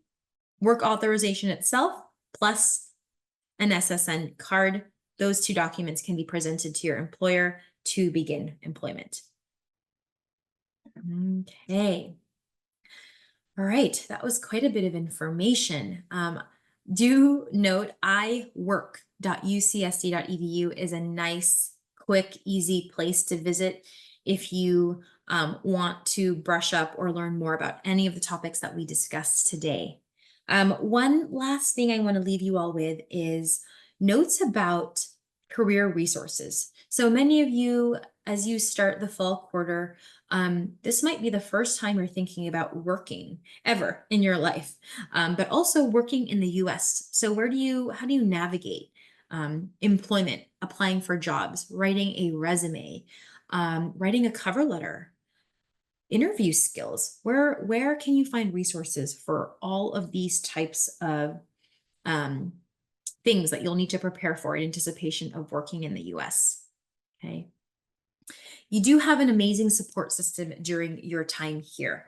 [SPEAKER 2] work authorization itself plus an SSN card. Those two documents can be presented to your employer to begin employment. Okay. All right, that was quite a bit of information. Do note iwork.ucsd.edu is a nice, quick, easy place to visit if you want to brush up or learn more about any of the topics that we discussed today. One last thing I want to leave you all with is notes about career resources. So many of you, as you start the fall quarter, this might be the first time you're thinking about working ever in your life, but also working in the US. So how do you navigate employment, applying for jobs, writing a resume, writing a cover letter, interview skills? Where can you find resources for all of these types of things that you'll need to prepare for in anticipation of working in the US? Okay. You do have an amazing support system during your time here.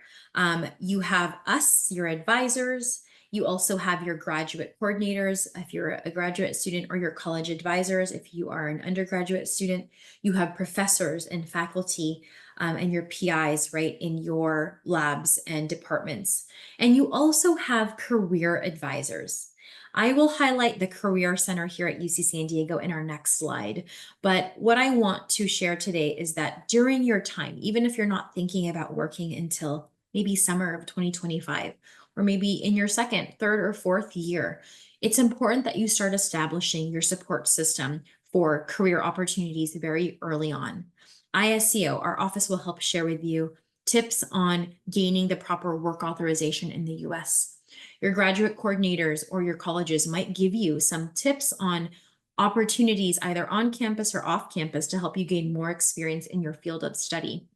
[SPEAKER 2] You have us, your advisors. You also have your graduate coordinators, if you're a graduate student, or your college advisors, if you are an undergraduate student. You have professors and faculty and your PIs, right, in your labs and departments. And you also have career advisors. I will highlight the Career Center here at UC San Diego in our next slide. But what I want to share today is that during your time, even if you're not thinking about working until maybe summer of 2025, or maybe in your second, third, or fourth year, it's important that you start establishing your support system for career opportunities very early on. ISEO, our office, will help share with you tips on gaining the proper work authorization in the US. Your graduate coordinators or your colleges might give you some tips on opportunities either on campus or off campus to help you gain more experience in your field of study.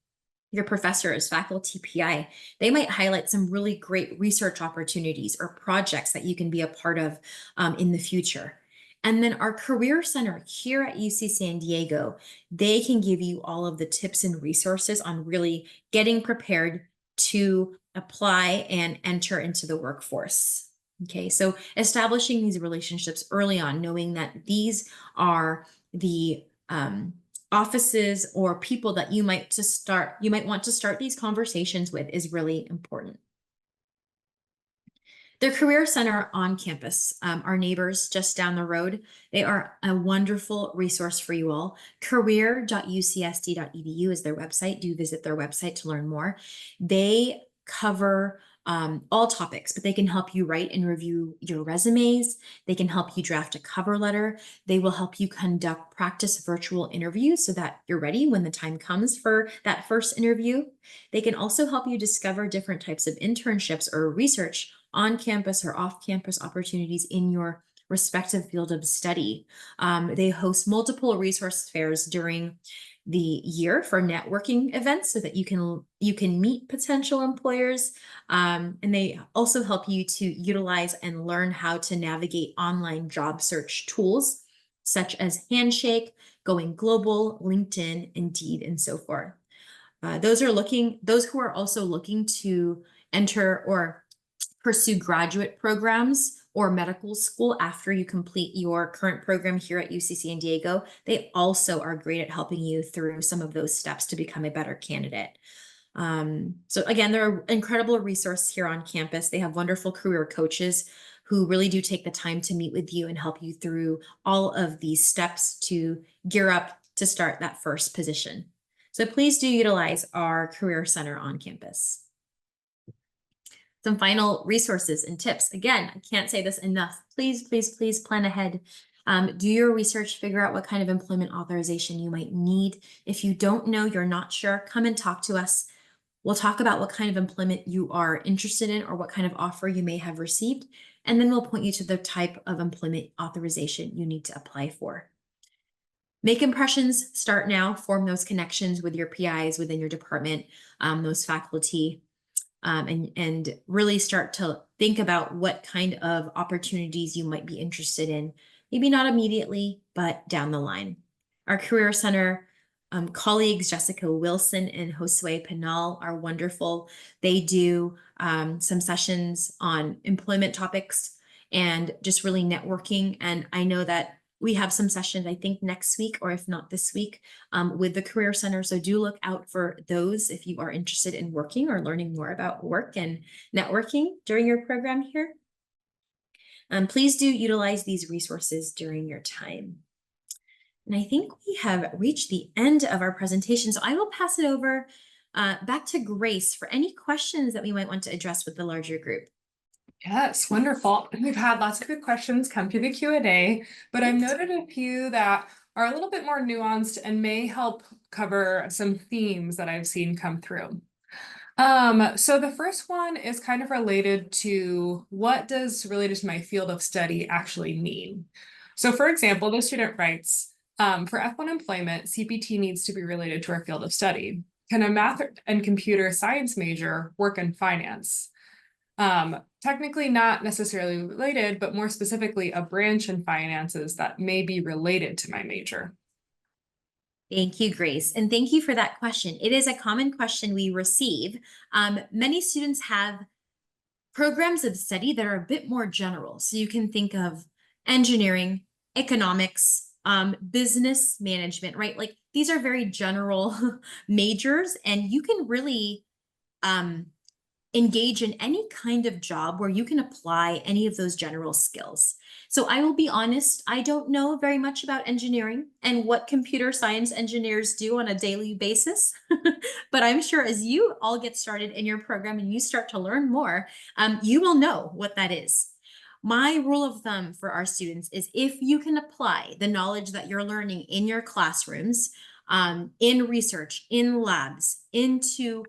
[SPEAKER 2] Your professors, faculty, PI, they might highlight some really great research opportunities or projects that you can be a part of in the future. And then our Career Center here at UC San Diego, they can give you all of the tips and resources on really getting prepared to apply and enter into the workforce. Okay, so establishing these relationships early on, knowing that these are the offices or people that you might want to start these conversations with is really important. The Career Center on campus, our neighbors just down the road, they are a wonderful resource for you all. Career.ucsd.edu is their website. Do visit their website to learn more. They cover all topics, but they can help you write and review your resumes. They can help you draft a cover letter. They will help you conduct practice virtual interviews so that you're ready when the time comes for that first interview. They can also help you discover different types of internships or research on campus or off campus opportunities in your respective field of study. They host multiple resource fairs during the year for networking events so that you can meet potential employers. And they also help you to utilize and learn how to navigate online job search tools such as Handshake, Going Global, LinkedIn, Indeed, and so forth. Those who are also looking to enter or pursue graduate programs or medical school after you complete your current program here at UC San Diego, they also are great at helping you through some of those steps to become a better candidate. So again, they're an incredible resource here on campus. They have wonderful career coaches who really do take the time to meet with you and help you through all of these steps to gear up to start that first position. So please do utilize our Career Center on campus. Some final resources and tips. Again, I can't say this enough. Please, please, please plan ahead. Do your research, figure out what kind of employment authorization you might need. If you don't know, you're not sure, come and talk to us. We'll talk about what kind of employment you are interested in or what kind of offer you may have received, and then we'll point you to the type of employment authorization you need to apply for. Make impressions, start now, form those connections with your PIs within your department, those faculty, and really start to think about what kind of opportunities you might be interested in. Maybe not immediately, but down the line. Our Career Center colleagues, Jessica Wilson and Josue Pinal, are wonderful. They do some sessions on employment topics and just really networking. And I know that we have some sessions, I think, next week, or if not this week, with the Career Center. So do look out for those if you are interested in working or learning more about work and networking during your program here. Please do utilize these resources during your time. And I think we have reached the end of our presentation. So I will pass it over back to Grace for any questions that we might want to address with the larger group.
[SPEAKER 1] Yes, wonderful. We've had lots of good questions come through the Q&A, but I've noted a few that are a little bit more nuanced and may help cover some themes that I've seen come through. So the first one is kind of related to what does related to my field of study actually mean? So for example, the student writes, for F1 employment, CPT needs to be related to our field of study. Can a math and computer science major work in finance? Technically not necessarily related, but more specifically a branch in finances that may be related to my major.
[SPEAKER 2] Thank you, Grace. And thank you for that question. It is a common question we receive. Many students have programs of study that are a bit more general. So you can think of engineering, economics, business management, right? Like these are very general majors, and you can really engage in any kind of job where you can apply any of those general skills. So I will be honest, I don't know very much about engineering and what computer science engineers do on a daily basis, but I'm sure as you all get started in your program and you start to learn more, you will know what that is. My rule of thumb for our students is if you can apply the knowledge that you're learning in your classrooms, in research, in labs, into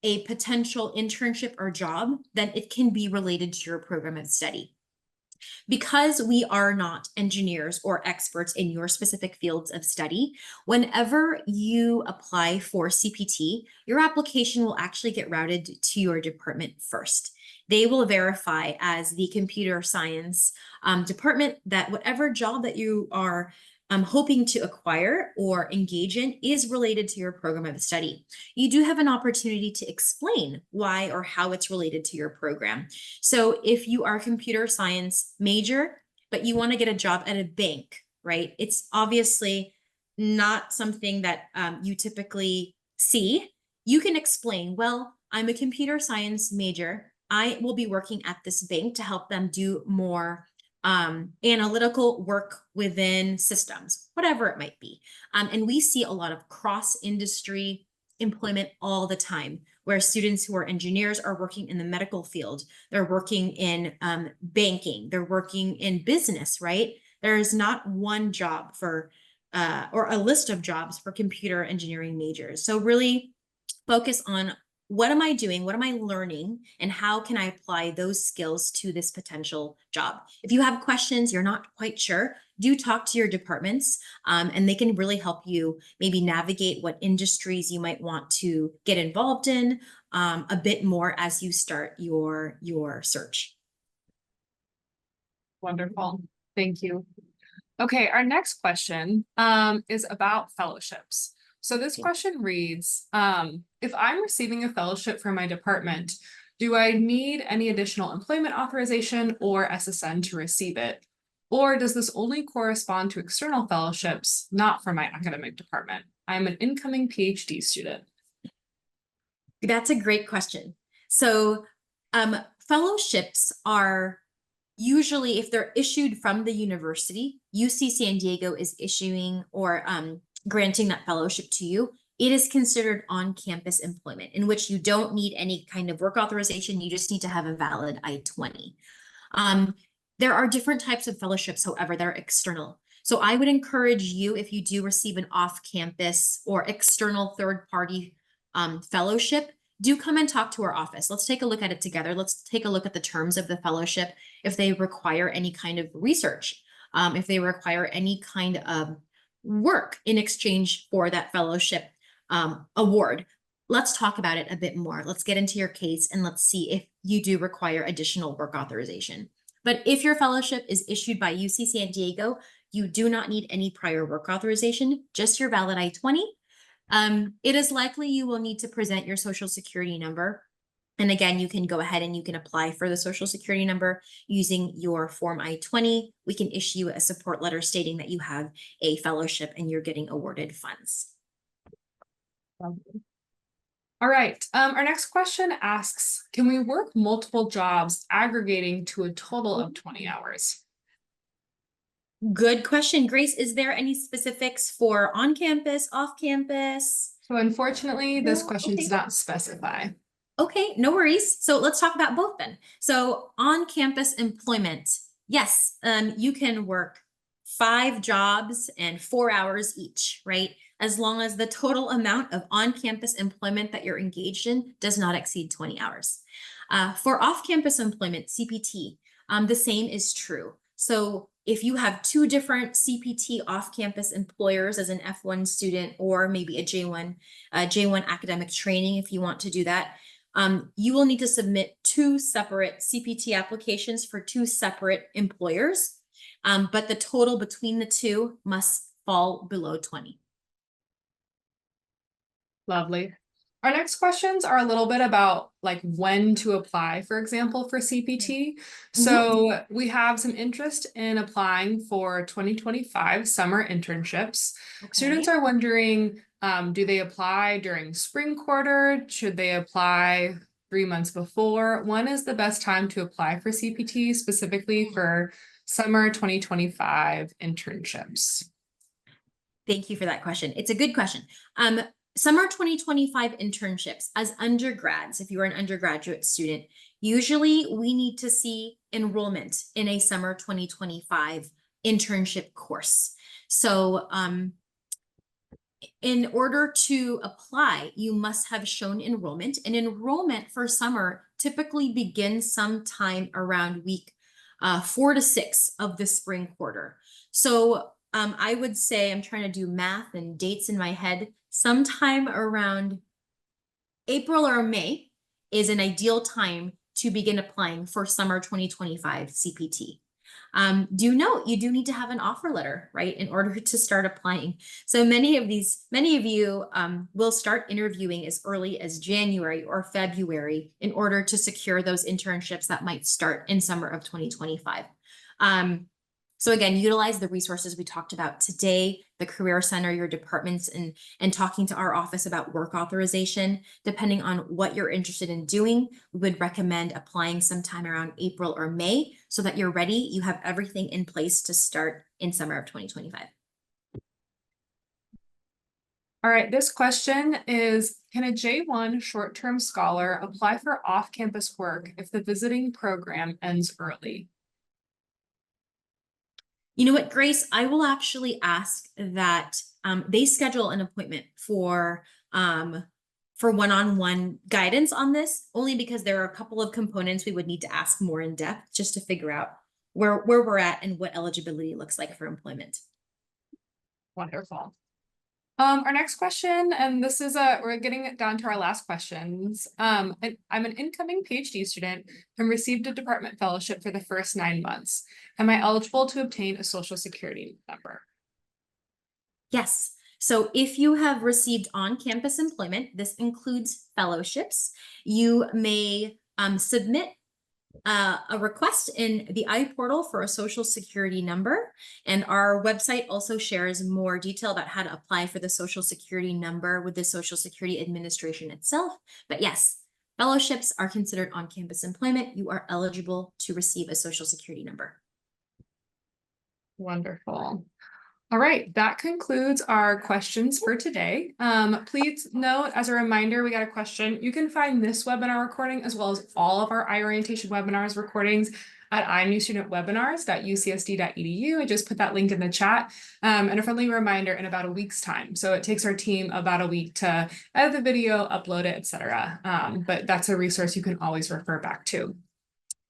[SPEAKER 2] a potential internship or job, then it can be related to your program of study. Because we are not engineers or experts in your specific fields of study, whenever you apply for CPT, your application will actually get routed to your department first. They will verify as the computer science department that whatever job that you are hoping to acquire or engage in is related to your program of study. You do have an opportunity to explain why or how it's related to your program. So if you are a computer science major, but you want to get a job at a bank, right? It's obviously not something that you typically see. You can explain, well, I'm a computer science major. I will be working at this bank to help them do more analytical work within systems, whatever it might be. And we see a lot of cross-industry employment all the time, where students who are engineers are working in the medical field, they're working in banking, they're working in business, right? There is not one job for, or a list of jobs for computer engineering majors. So really focus on what am I doing? What am I learning? And how can I apply those skills to this potential job? If you have questions, you're not quite sure, do talk to your departments, and they can really help you maybe navigate what industries you might want to get involved in a bit more as you start your search.
[SPEAKER 1] Wonderful. Thank you. Okay, our next question is about fellowships. So this question reads, if I'm receiving a fellowship from my department, do I need any additional employment authorization or SSN to receive it? Or does this only correspond to external fellowships, not from my academic department? I'm an incoming PhD student.
[SPEAKER 2] That's a great question. So fellowships are usually, if they're issued from the university, UC San Diego is issuing or granting that fellowship to you. It is considered on-campus employment, in which you don't need any kind of work authorization. You just need to have a valid I-20. There are different types of fellowships, however, that are external. So I would encourage you, if you do receive an off-campus or external third-party fellowship, do come and talk to our office. Let's take a look at it together. Let's take a look at the terms of the fellowship, if they require any kind of research, if they require any kind of work in exchange for that fellowship award. Let's talk about it a bit more. Let's get into your case and let's see if you do require additional work authorization. But if your fellowship is issued by UC San Diego, you do not need any prior work authorization, just your valid I-20. It is likely you will need to present your social security number. And again, you can go ahead and you can apply for the social security number using your form I-20. We can issue a support letter stating that you have a fellowship and you're getting awarded funds.
[SPEAKER 1] All right, our next question asks, can we work multiple jobs aggregating to a total of 20 hours?
[SPEAKER 2] Good question, Grace. Is there any specifics for on campus, off campus?
[SPEAKER 1] So unfortunately, this
[SPEAKER 2] No?
[SPEAKER 1] question
[SPEAKER 2] Okay.
[SPEAKER 1] does not specify.
[SPEAKER 2] Okay, no worries. So let's talk about both then. So on-campus employment, yes, you can work 5 jobs and 4 hours each, right? As long as the total amount of on-campus employment that you're engaged in does not exceed 20 hours. For off-campus employment, CPT, the same is true. So if you have 2 different CPT off-campus employers as an F1 student, or maybe a J1 academic training, if you want to do that, you will need to submit 2 separate CPT applications for 2 separate employers, but the total between the 2 must fall below 20.
[SPEAKER 1] Lovely. Our next questions are a little bit about like when to apply, for example, for CPT. So we have some interest in applying for 2025 summer internships.
[SPEAKER 2] Okay.
[SPEAKER 1] Students are wondering, do they apply during spring quarter? Should they apply 3 months before? When is the best time to apply for CPT, specifically for summer 2025 internships?
[SPEAKER 2] Thank you for that question. It's a good question. Summer 2025 internships as undergrads, if you are an undergraduate student, usually we need to see enrollment in a summer 2025 internship course. So in order to apply, you must have shown enrollment, and enrollment for summer typically begins sometime around week 4 to 6 of the spring quarter. So I would say, I'm trying to do math and dates in my head, sometime around April or May is an ideal time to begin applying for summer 2025 CPT. Do note you do need to have an offer letter, right, in order to start applying. So many of you will start interviewing as early as January or February in order to secure those internships that might start in summer of 2025. So again, utilize the resources we talked about today, the Career Center, your departments, and talking to our office about work authorization. Depending on what you're interested in doing, we would recommend applying sometime around April or May so that you're ready. You have everything in place to start in summer of 2025.
[SPEAKER 1] All right, this question is, can a J1 short-term scholar apply for off-campus work if the visiting program ends early?
[SPEAKER 2] You know what, Grace, I will actually ask that they schedule an appointment for one-on-one guidance on this, only because there are a couple of components we would need to ask more in depth just to figure out where we're at and what eligibility looks like for employment.
[SPEAKER 1] Wonderful. Our next question, and this is we're getting down to our last questions. I'm an incoming PhD student and received a department fellowship for the first 9 months. Am I eligible to obtain a social security number?
[SPEAKER 2] Yes. So if you have received on-campus employment, this includes fellowships, you may submit a request in the iPortal for a social security number. And our website also shares more detail about how to apply for the social security number with the Social Security Administration itself. But yes, fellowships are considered on-campus employment. You are eligible to receive a social security number.
[SPEAKER 1] Wonderful. All right, that concludes our questions for today. Please note, as a reminder, we got a question. You can find this webinar recording as well as all of our iOrientation webinars recordings at inewstudentwebinars.ucsd.edu. I just put that link in the chat, and a friendly reminder in about a week's time. So it takes our team about a week to edit the video, upload it, etc. But that's a resource you can always refer back to.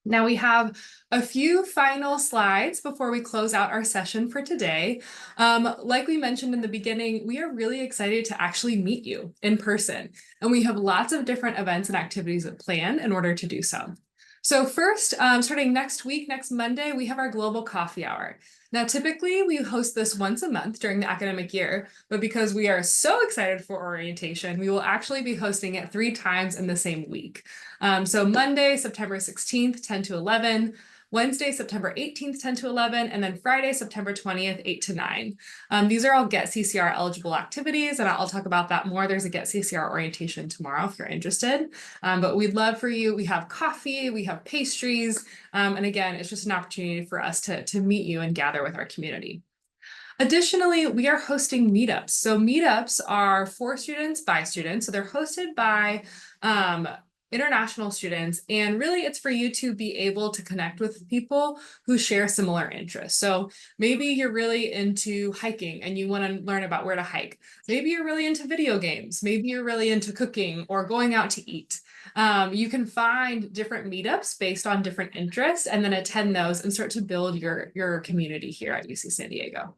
[SPEAKER 1] Now we have a few final slides before we close out our session for today. Like we mentioned in the beginning, we are really excited to actually meet you in person, and we have lots of different events and activities planned in order to do so. So first, starting next week, next Monday, we have our Global Coffee Hour. Now, typically we host this once a month during the academic year, but because we are so excited for orientation, we will actually be hosting it 3 times in the same week. So Monday, September 16th, 10 to 11, Wednesday, September 18th, 10 to 11, and then Friday, September 20th, 8 to 9. These are all Get CCR eligible activities, and I'll talk about that more. There's a Get CCR orientation tomorrow if you're interested. But we'd love for you. We have coffee, we have pastries, and again, it's just an opportunity for us to meet you and gather with our community. Additionally, we are hosting meetups. So meetups are for students by students. So they're hosted by international students, and really it's for you to be able to connect with people who share similar interests. So maybe you're really into hiking and you want to learn about where to hike. Maybe you're really into video games. Maybe you're really into cooking or going out to eat. You can find different meetups based on different interests and then attend those and start to build your community here at UC San Diego.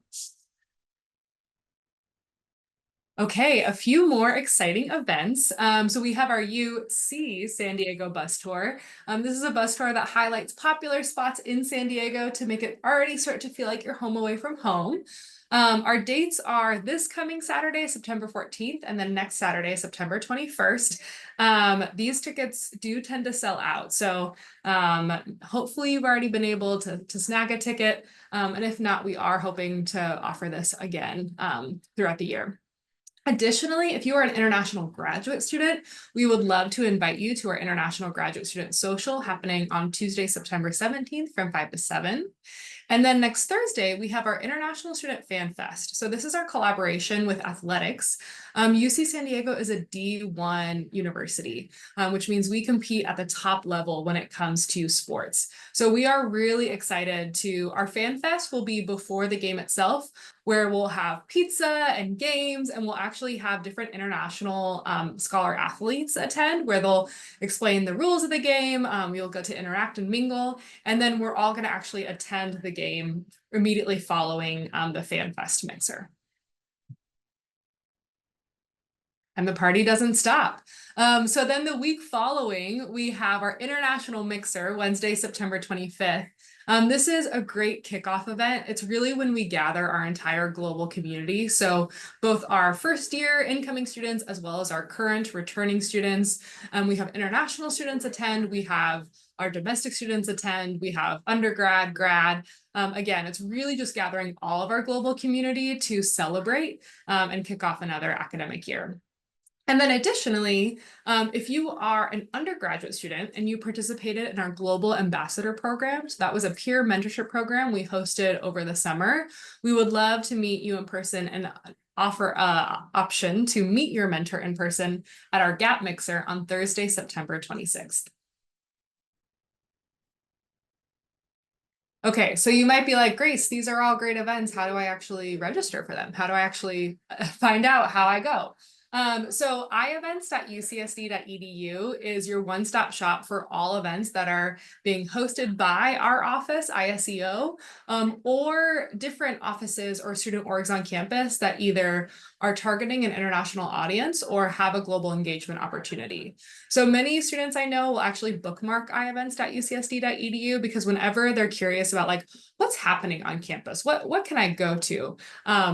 [SPEAKER 1] Okay, a few more exciting events. So we have our UC San Diego bus tour. This is a bus tour that highlights popular spots in San Diego to make it already start to feel like you're home away from home. Our dates are this coming Saturday, September 14th, and then next Saturday, September 21st. These tickets do tend to sell out. So hopefully you've already been able to snag a ticket. And if not, we are hoping to offer this again throughout the year. Additionally, if you are an international graduate student, we would love to invite you to our International Graduate Student Social happening on Tuesday, September 17th from 5 to 7. And then next Thursday, we have our International Student Fan Fest. So this is our collaboration with athletics. UC San Diego is a D1 university, which means we compete at the top level when it comes to sports. So we are really excited our Fan Fest will be before the game itself, where we'll have pizza and games, and we'll actually have different international scholar athletes attend, where they'll explain the rules of the game. You'll get to interact and mingle, and then we're all going to actually attend the game immediately following the Fan Fest mixer. And the party doesn't stop. So then the week following, we have our international mixer, Wednesday, September 25th. This is a great kickoff event. It's really when we gather our entire global community. So both our first year incoming students, as well as our current returning students. We have international students attend. We have our domestic students attend. We have undergrad, grad. Again, it's really just gathering all of our global community to celebrate and kick off another academic year. And then additionally, if you are an undergraduate student and you participated in our Global Ambassador Program, so that was a peer mentorship program we hosted over the summer, we would love to meet you in person and offer an option to meet your mentor in person at our Gap Mixer on Thursday, September 26th. Okay, so you might be like, Grace, these are all great events. How do I actually register for them? How do I actually find out how I go? So ievents.ucsd.edu is your one-stop shop for all events that are being hosted by our office, ISEO, or different offices or student orgs on campus that either are targeting an international audience or have a global engagement opportunity. So many students I know will actually bookmark ievents.ucsd.edu because whenever they're curious about like what's happening on campus, what can I go to?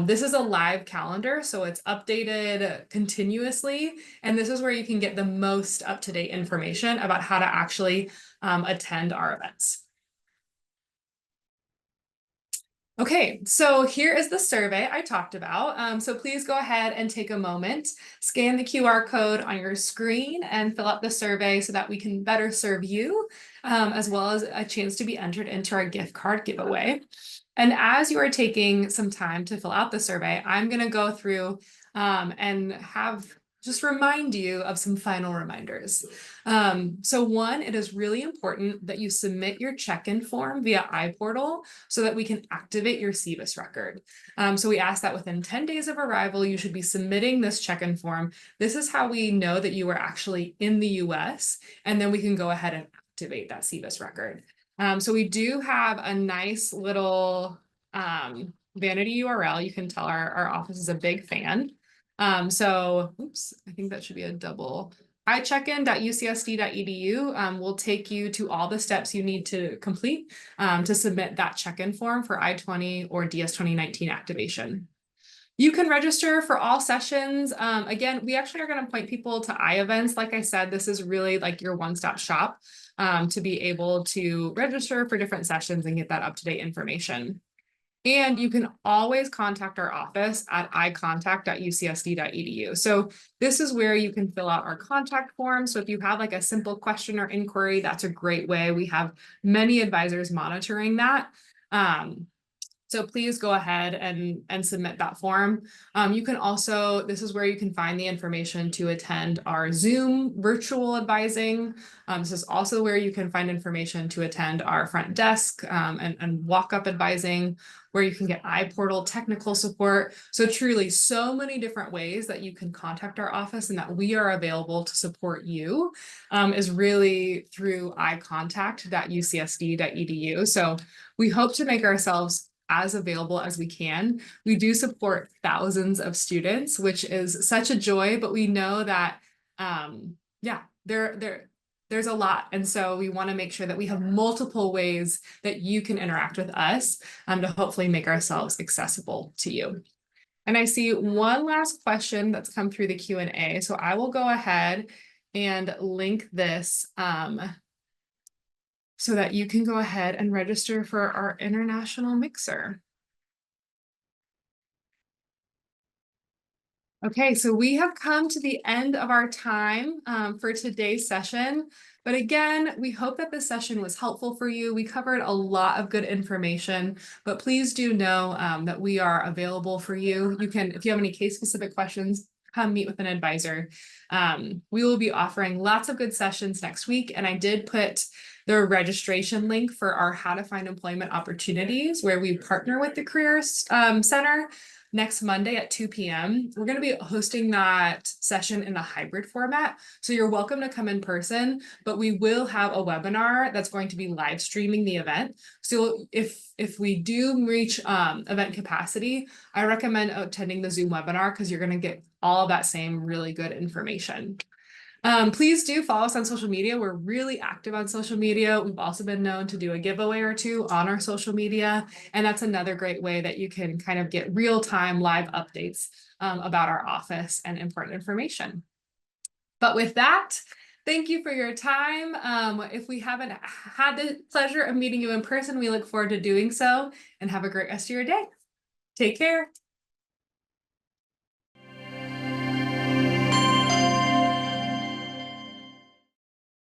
[SPEAKER 1] This is a live calendar, so it's updated continuously, and this is where you can get the most up-to-date information about how to actually attend our events. Okay, so here is the survey I talked about. So please go ahead and take a moment, scan the QR code on your screen and fill out the survey so that we can better serve you, as well as a chance to be entered into our gift card giveaway. And as you are taking some time to fill out the survey, I'm going to go through and just remind you of some final reminders. So one, it is really important that you submit your check-in form via iPortal so that we can activate your CBIS record. So we ask that within 10 days of arrival, you should be submitting this check-in form. This is how we know that you are actually in the US, and then we can go ahead and activate that CBIS record. So we do have a nice little vanity URL. You can tell our office is a big fan. Oops, I think that should be a double. icheckin.ucsd.edu will take you to all the steps you need to complete to submit that check-in form for I-20 or DS 2019 activation. You can register for all sessions. Again, we actually are going to point people to iEvents. Like I said, this is really like your one-stop shop to be able to register for different sessions and get that up-to-date information. And you can always contact our office at icontact.ucsd.edu. So this is where you can fill out our contact form. So if you have like a simple question or inquiry, that's a great way. We have many advisors monitoring that. So please go ahead and submit that form. You can also, this is where you can find the information to attend our Zoom virtual advising. This is also where you can find information to attend our front desk and walk-up advising, where you can get iPortal technical support. So truly so many different ways that you can contact our office and that we are available to support you is really through icontact.ucsd.edu. So we hope to make ourselves as available as we can. We do support thousands of students, which is such a joy, but we know that, yeah, there's a lot. And so we want to make sure that we have multiple ways that you can interact with us to hopefully make ourselves accessible to you. And I see one last question that's come through the Q&A. So I will go ahead and link this so that you can go ahead and register for our international mixer. Okay, so we have come to the end of our time for today's session. But again, we hope that this session was helpful for you. We covered a lot of good information, but please do know that we are available for you. You can, if you have any case-specific questions, come meet with an advisor. We will be offering lots of good sessions next week, and I did put the registration link for our How to Find Employment Opportunities, where we partner with the Career Center next Monday at 2 p.m. We're going to be hosting that session in a hybrid format. So you're welcome to come in person, but we will have a webinar that's going to be live streaming the event. So if we do reach event capacity, I recommend attending the Zoom webinar because you're going to get all of that same really good information. Please do follow us on social media. We're really active on social media. We've also been known to do a giveaway or two on our social media. And that's another great way that you can kind of get real-time live updates about our office and important information. But with that, thank you for your time. If we haven't had the pleasure of meeting you in person, we look forward to doing so, and have a great rest of your day. Take care.